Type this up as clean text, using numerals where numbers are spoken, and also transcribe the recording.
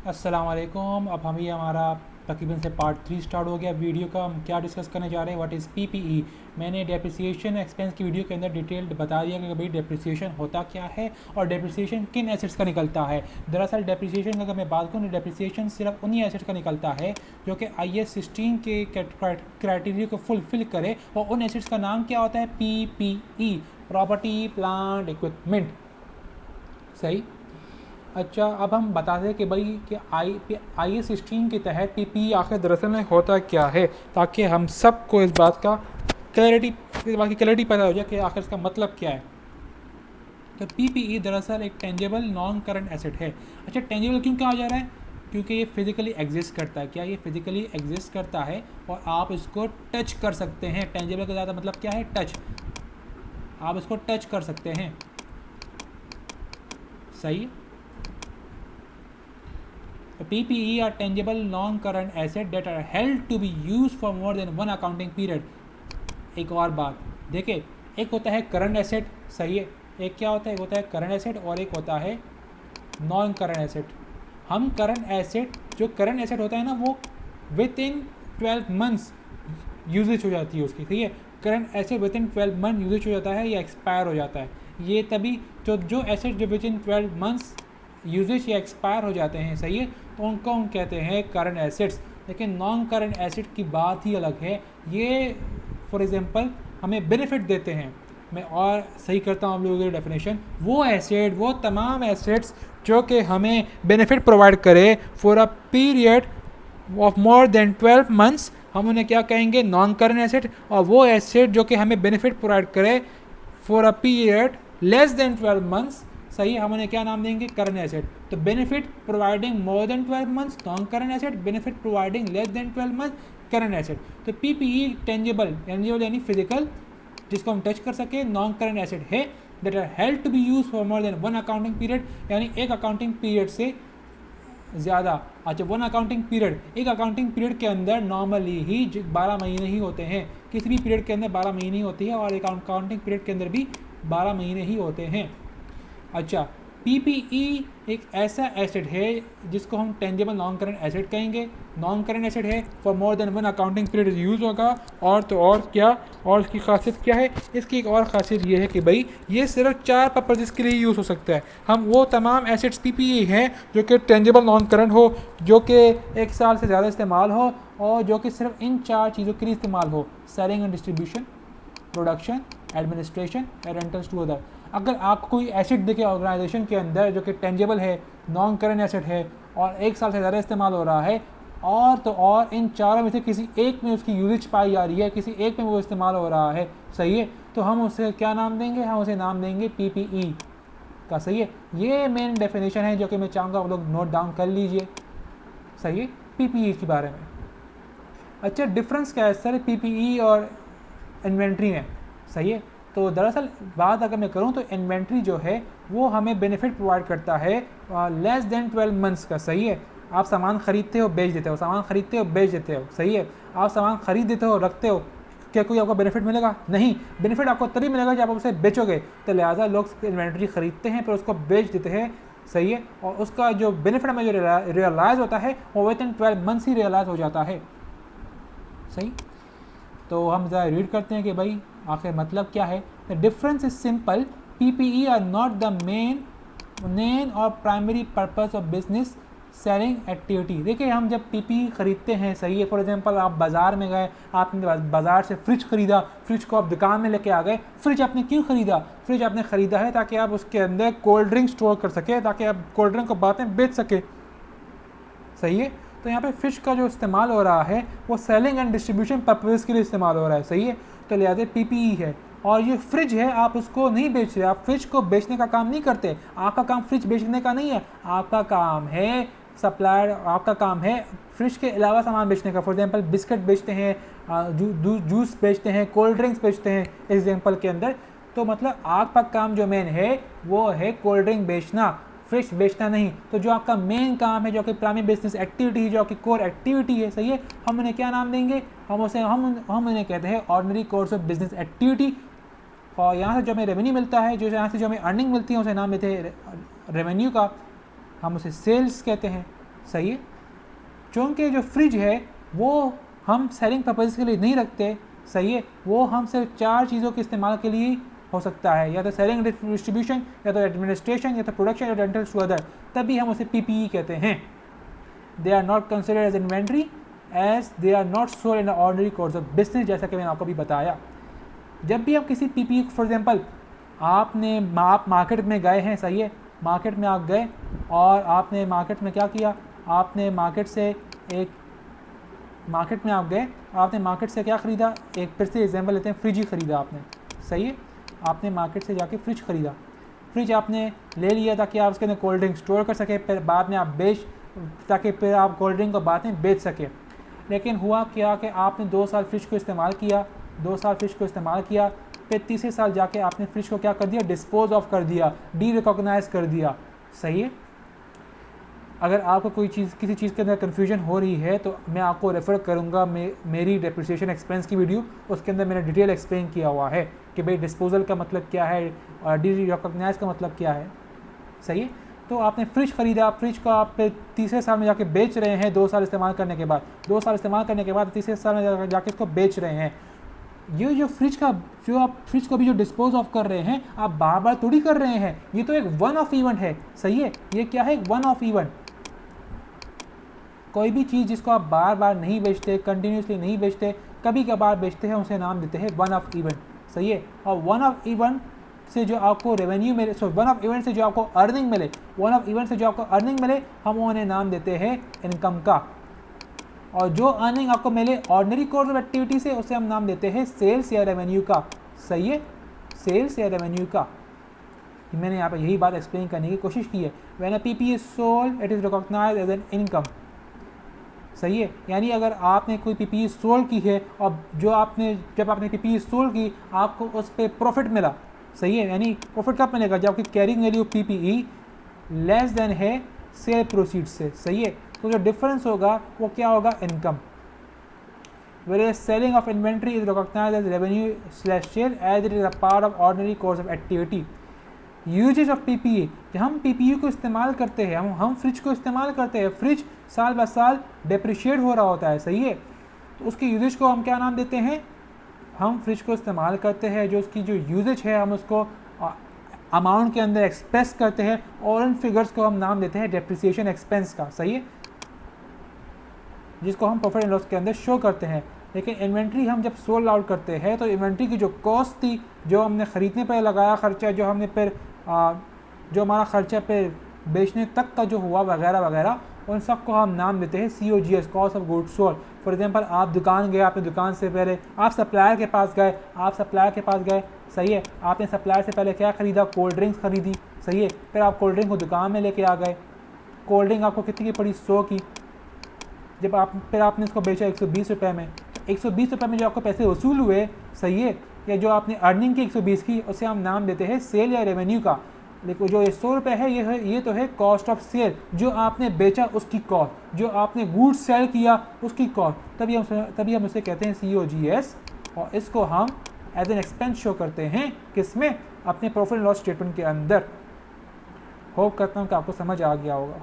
अस्सलाम वालेकुम। अब हमारा तकरीबन से पार्ट 3 स्टार्ट हो गया। वीडियो का हम क्या डिस्कस करने जा रहे हैं, व्हाट इज़ पीपीई। मैंने डेप्रिसिएशन एक्सपेंस की वीडियो के अंदर डिटेल्ड बता दिया कि भाई डेप्रिसिएशन होता क्या है और डेप्रिसिएशन किन एसेट्स का निकलता है। दरअसल डेप्रिसिएशन का अगर मैं बात करूँ तो डेप्रिसिएशन सिर्फ उन्हीं एसेट्स का निकलता है जो कि IAS 16 के क्राइटेरिया को फुलफिल करे, और उन एसेट्स का नाम क्या होता है, पीपीई, प्रॉपर्टी प्लांट इक्विपमेंट। सही। अच्छा, अब हम बताते हैं कि भाई कि IAS 16 के तहत पीपीई आखिर दरअसल में होता क्या है, ताकि हम सबको इस बात की क्लैरिटी पैदा हो जाए कि आखिर इसका मतलब क्या है। तो पीपीई दरअसल एक टेंजेबल नॉन करंट एसेट है। अच्छा, टेंजेबल क्यों कहा जा रहा है? क्योंकि ये फिजिकली एग्जिस्ट करता है। क्या ये फिजिकली एग्जिस्ट करता है और आप इसको टच कर सकते हैं। टेंजेबल का ज़्यादा मतलब क्या है? टच। आप इसको टच कर सकते हैं। सही। PPE are tangible non-current asset that are held to be used for more than one accounting period। एक और बात देखिए, एक होता है करंट एसेट, सही है। एक क्या होता है? एक होता है करंट एसेट और एक होता है नॉन करंट एसेट। हम करंट एसेट, जो करंट एसेट होता है ना, वो विद इन 12 मंथ्स यूजेज हो जाती है उसकी, ठीक है। Current asset within 12 month usages हो जाता है या एक्सपायर हो जाता है। ये तभी जो एसेट जो विद इन 12 मंथ्स यूजेज या एक्सपायर हो जाते हैं, सही है, तो उनको हम कहते हैं करंट एसेट्स। लेकिन नॉन करंट एसेट की बात ही अलग है। ये फॉर एग्जांपल हमें बेनिफिट देते हैं। मैं और सही करता हूँ आप लोगों की डेफिनेशन। वो एसेट, वो तमाम एसेट्स जो कि हमें बेनिफिट प्रोवाइड करे for a period of more than 12 months, हम उन्हें क्या कहेंगे? Non current asset. और वो एसेट जो कि हमें बेनिफिट प्रोवाइड करे for a period less than 12 months, सही, हम उन्हें क्या नाम देंगे? Current asset. तो benefit providing more than 12 months non current asset, benefit providing less than 12 months current asset. तो पीपीई टेंजिबल यानी फिजिकल, जिसको हम टच कर सके, नॉन करंट एसेट है, that are held to be use for more than one accounting period, यानी एक accounting period से ज़्यादा। अच्छा, वन अकाउंटिंग पीरियड, एक अकाउंटिंग पीरियड के अंदर नॉर्मली ही 12 महीने ही होते हैं। किसी भी पीरियड के अंदर 12 महीने ही होती है और एक अकाउंटिंग पीरियड के अंदर भी 12 महीने ही होते हैं। अच्छा, पीपीई एक ऐसा एसेट है जिसको हम टेंजेबल नॉन करंट एसेट कहेंगे। नॉन करंट एसेट है, for more than one accounting period use होगा। और तो और क्या, और इसकी खासियत क्या है? इसकी एक और खासियत ये है कि भाई ये सिर्फ 4 पर्पज़ के लिए यूज़ हो सकता है। हम वो तमाम एसेट्स पीपीई हैं जो कि टेंजेबल नॉन करंट हो, जो कि 1 साल से ज़्यादा इस्तेमाल हो और जो कि सिर्फ इन 4 चीज़ों के लिए इस्तेमाल हो: selling and distribution, production, administration, rentals to other. अगर आपको कोई एसेट देखे ऑर्गेनाइजेशन के अंदर जो कि टेंजेबल है, नॉन करंट एसेट है और 1 साल से ज़्यादा इस्तेमाल हो रहा है, और तो और इन चारों में से किसी एक में उसकी यूजेज पाई जा रही है, किसी एक में वो इस्तेमाल हो रहा है, सही है, तो हम उसे क्या नाम देंगे? हम उसे नाम देंगे पीपीई का, सही है। ये मेन डेफिनेशन है जो कि मैं चाहूँगा आप लोग नोट डाउन कर लीजिए, सही है, पीपीई के बारे में। अच्छा, डिफरेंस क्या है सर पीपीई और इन्वेंट्री में? सही है। तो दरअसल बात अगर मैं करूं तो इन्वेंट्री जो है वो हमें बेनिफिट प्रोवाइड करता है लेस देन 12 मंथ्स का, सही है। आप सामान खरीदते हो, बेच देते हो, सामान खरीदते हो, बेच देते हो, सही है। आप सामान खरीद देते हो, रखते हो, क्या कोई आपको बेनिफिट मिलेगा? नहीं। बेनिफिट आपको तभी मिलेगा जब आप उसे बेचोगे। तो लिहाजा लोग इन्वेंट्री खरीदते हैं फिर उसको बेच देते हैं, सही है, और उसका जो बेनिफिट हमें जो रियलाइज़ होता है वो विद इन 12 मंथ्स ही रियलाइज़ हो जाता है, सही। तो हम ज़रा रीड करते हैं कि भाई आखिर मतलब क्या है। The difference is simple, PPE are not the main और primary purpose of business selling activity. देखिए, हम जब पीपीई खरीदते हैं, सही है, फॉर एग्जांपल आप बाज़ार में गए, आपने बाज़ार से फ्रिज खरीदा, फ्रिज को आप दुकान में लेके आ गए। फ्रिज आपने क्यों खरीदा? फ्रिज आपने ख़रीदा है ताकि आप उसके अंदर कोल्ड ड्रिंक स्टोर कर सके, ताकि आप कोल्ड ड्रिंक को बाद में बेच सके, सही है। तो यहाँ पे फ़िश का जो इस्तेमाल हो रहा है वो सेलिंग एंड डिस्ट्रीब्यूशन पर्पज़ के लिए इस्तेमाल हो रहा है, सही है। तो लिहाजा पीपीई है। और ये फ्रिज है, आप उसको नहीं बेच रहे, आप फ्रिज को बेचने का काम नहीं करते। आपका काम फ्रिज बेचने का नहीं है, आपका काम है सप्लायर, आपका काम है फ्रिज के अलावा सामान बेचने का। फॉर एग्जांपल बिस्किट बेचते हैं, जूस बेचते हैं, कोल्ड ड्रिंक्स बेचते हैं एग्जांपल के अंदर। तो मतलब आपका काम जो मेन है वो है कोल्ड ड्रिंक बेचना, फ्रिज बेचना नहीं। तो जो आपका मेन काम है, जो कि प्राइमरी बिजनेस एक्टिविटी है, जो आपकी कोर एक्टिविटी है, सही है, हम उन्हें क्या नाम देंगे? हम उन्हें कहते हैं ordinary course of business activity. और यहाँ से जो हमें रेवेन्यू मिलता है, जो यहाँ से जो हमें अर्निंग मिलती है, उसे नाम देते हैं रेवेन्यू का, हम उसे सेल्स कहते हैं, सही है। चूँकि जो फ्रिज है वो हम सेलिंग पर्पज़ के लिए नहीं रखते, सही है, वो हम सिर्फ 4 चीज़ों के इस्तेमाल के लिए हो सकता है, या तो सेलिंग डिस्ट्रीब्यूशन, या तो एडमिनिस्ट्रेशन, या तो प्रोडक्शन, या रेंटल टू अदर, तभी हम उसे PPE कहते हैं। They are not considered as inventory as they are not sold in ordinary course of business, जैसा कि मैंने आपको भी बताया। जब भी आप किसी PPE, फॉर एग्जांपल आप मार्केट में गए हैं, सही है, मार्केट में आप गए और आपने मार्केट में क्या किया, आपने मार्केट में आप गए, आपने मार्केट से क्या ख़रीदा, एक फिर से एग्जांपल लेते हैं, फ्रिज ही ख़रीदा आपने, सही है, आपने मार्केट से जाके फ्रिज ख़रीदा, फ्रिज आपने ले लिया ताकि आप उसके अंदर कोल्ड ड्रिंक स्टोर कर सके, फिर बाद में आप ताकि फिर आप कोल्ड ड्रिंक को बाद में बेच सके। लेकिन हुआ क्या कि आपने 2 साल फ्रिज को इस्तेमाल किया, 2 साल फ्रिज को इस्तेमाल किया, फिर तीसरे साल जाके आपने फ्रिज को क्या कर दिया, डिस्पोज ऑफ कर दिया, डी रिकॉग्नाइज कर दिया, सही है। अगर आपको कोई चीज़ किसी चीज़ के अंदर कन्फ्यूजन हो रही है तो मैं आपको रेफ़र करूँगा मेरी डेप्रिसिएशन एक्सपेंस की वीडियो, उसके अंदर मैंने डिटेल एक्सप्लेन किया हुआ है कि भाई डिस्पोजल का मतलब क्या है और डी रिकॉग्नाइज का मतलब क्या है, सही है। तो आपने फ्रिज ख़रीदा, फ्रिज को आप फिर तीसरे साल में जाके बेच रहे हैं, 2 साल इस्तेमाल करने के बाद, 2 साल इस्तेमाल करने के बाद तीसरे साल में जाके इसको बेच रहे हैं। ये जो फ्रिज को अभी जो डिस्पोज ऑफ कर रहे हैं, आप बार बार थोड़ी कर रहे हैं, ये तो एक वन ऑफ इवेंट है, सही है, ये क्या है, वन ऑफ इवेंट। कोई भी चीज़ जिसको आप बार बार नहीं बेचते, कंटिन्यूसली नहीं बेचते, कभी कभार बेचते हैं, उसे नाम देते हैं वन ऑफ इवेंट, सही है। और वन ऑफ इवेंट से जो आपको रेवेन्यू मिले, वन ऑफ इवेंट से जो आपको अर्निंग मिले, वन ऑफ इवेंट से जो आपको अर्निंग मिले, हम उन्हें नाम देते हैं इनकम का। और जो अर्निंग आपको मिले ऑर्डिनरी कोर्स ऑफ एक्टिविटी से, उसे हम नाम देते हैं सेल्स या रेवेन्यू का, सही है, सेल्स या रेवेन्यू का। मैंने यहाँ पर यही बात एक्सप्लेन करने की कोशिश की है। When a PPE is sold it is recognised as an income, सही है। यानी अगर आपने कोई PPE सोल्ड की है और जब आपने PPE सोल्ड की, आपको उस पर प्रॉफिट मिला, सही है, यानी प्रॉफिट कब मिलेगा, जब आपकी carrying value PPE less than है सेल प्रोसीड से, सही है। तो जो डिफरेंस होगा वो क्या होगा, income. Whereas selling of inventory is recognized as revenue/sale as it is a part of ordinary course of activity. Usages of PPE, जब हम PPE को इस्तेमाल करते हैं, हम फ्रिज को इस्तेमाल करते हैं, फ्रिज साल ब साल डिप्रिशिएट हो रहा होता है, सही है, तो उसकी यूजेज को हम क्या नाम देते हैं, हम फ्रिज को इस्तेमाल करते हैं, जो उसकी जो यूजेज है हम उसको अमाउंट के अंदर एक्सप्रेस करते हैं और उन फिगर्स को हम नाम देते हैं डेप्रिसिएशन एक्सपेंस का, सही है, जिसको हम प्रॉफिट एंड लॉस के अंदर शो करते हैं। लेकिन इन्वेंट्री हम जब सोल्ड आउट करते हैं तो इन्वेंट्री की जो कॉस्ट थी, जो हमने ख़रीदने पर लगाया खर्चा, जो हमने फिर जो हमारा खर्चा पे बेचने तक का जो हुआ वगैरह वगैरह, उन सब को हम नाम देते हैं COGS, cost of goods sold. For example आप दुकान गए, आपने दुकान से पहले आप सप्लायर के पास गए, सही है, आपने सप्लायर से पहले क्या ख़रीदा, कोल्ड ड्रिंक्स ख़रीदी, सही है, फिर आप कोल्ड ड्रिंक को दुकान में लेके आ गए, कोल्ड ड्रिंक आपको कितनी की पड़ी, 100 की, फिर आपने इसको बेचा 120 रुपये में, 120 रुपये में जो आपको पैसे वसूल हुए, सही है, या जो आपने अर्निंग की 120 की, उसे हम नाम देते हैं सेल या रेवेन्यू का। लेकिन जो ये 100 रुपये है, ये तो है कॉस्ट ऑफ सेल, जो आपने बेचा उसकी कॉस्ट, जो आपने गुड्स सेल किया उसकी कॉस्ट, तभी हम उसे कहते हैं COGS, और इसको हम एज एन एक्सपेंस शो करते हैं, किसमें, अपने प्रॉफिट एंड लॉस स्टेटमेंट के अंदर। होप करता हूँ कि आपको समझ आ गया होगा।